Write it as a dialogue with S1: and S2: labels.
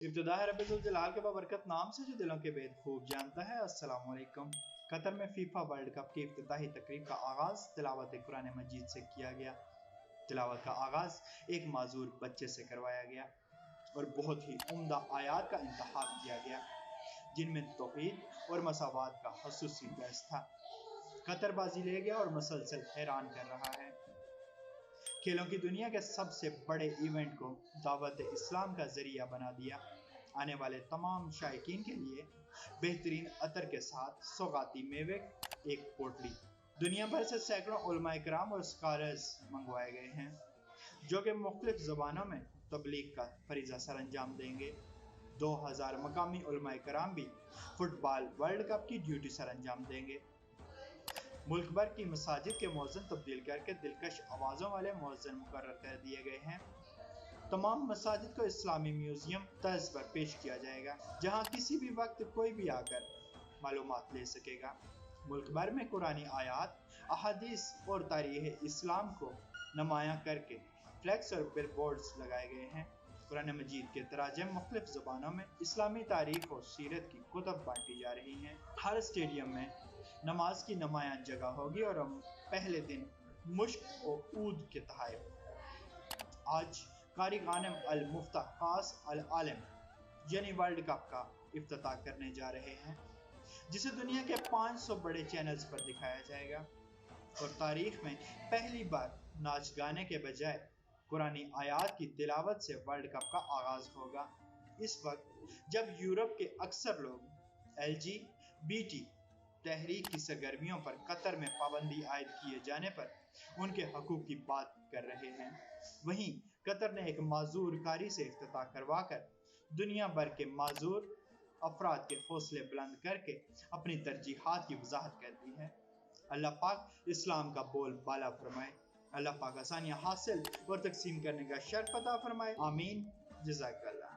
S1: इब्तिदा है रब्बुल जलाल के बाबरकत नाम से जो दिलों के भेद खूब जानता है। अस्सलाम वालेकुम। कतर में फीफा वर्ल्ड कप की इफ्तिताही तकरीब का आगाज़ तिलावत कुरान मजीद से किया गया। तिलावत का आगाज़ एक माजूर बच्चे से करवाया गया और बहुत ही उम्दा आयात का इंतखाब किया गया जिनमें तौहीद और मसावात का खसूसी बहस था। कतर बाजी ले गया और मुसलसल हैरान कर रहा है। खेलों की दुनिया के सबसे बड़े इवेंट को दावत इस्लाम का जरिया बना दिया। आने वाले तमाम शायकीन के लिए बेहतरीन अतर के साथ सौगाती मेवे एक पोटली, दुनिया भर से सैकड़ों उलमा इकराम और स्कॉलर्स मंगवाए गए हैं जो कि मुख्तलिफ ज़बानों में तबलीग का फरीज़ा सर अंजाम देंगे। 2000 मकामी उलमा इकराम भी फुटबॉल वर्ल्ड कप की ड्यूटी सर अंजाम देंगे। मुल्क भर की मसाजिद के मौज़िन तब्दील करके दिलकश आवाज़ों वाले मौज़िन मुकर्रर कर दिए गए हैं। तमाम मसाजिद को इस्लामी म्यूजियम तर्ज पर पेश किया जाएगा जहां किसी भी वक्त कोई भी आकर मालूमात ले सकेगा। मुल्क भर में कुरानी आयात, अहादीस और तारीख़ इस्लाम को नुमायां करके फ्लैक्स और बिलबोर्ड्स लगाए गए हैं। कुरान मजीद के तराजम मुख्तलिफ ज़बानों में इस्लामी तारीख और सीरत की कुतब बांटी जा रही हैं। हर स्टेडियम में नमाज की नुमायां जगह होगी और पहले दिन मुश्क और ऊद के तहफ़ आज कारी गानिम अल मुफ्ता खास अल आलम यानी वर्ल्ड कप का इफ्तिताह करने जा रहे हैं जिसे दुनिया के 500 बड़े चैनल्स पर दिखाया जाएगा और तारीख में पहली बार नाच गाने के बजाय कुरानी आयात की तिलावत से वर्ल्ड कप का आगाज होगा। इस वक्त जब यूरोप के अक्सर लोग LGBT तहरीक की सरगर्मियों पर कतर में पाबंदी आयद किए जाने पर उनके हकूक की बात कर रहे हैं, वहीं कतर ने एक माजूर कारी से इफ्तिताह करवाकर दुनिया भर के माजूर अफराद के हौसले बुलंद करके अपनी तरजीहात की वजाहत कर दी है। अल्लाह पाक इस्लाम का बोल बाला फरमाए। अल्लाह पाक आसानियाँ हासिल और तकसीम करने का शर्फ अता फरमाए। आमीन। जज़ाकल्लाह।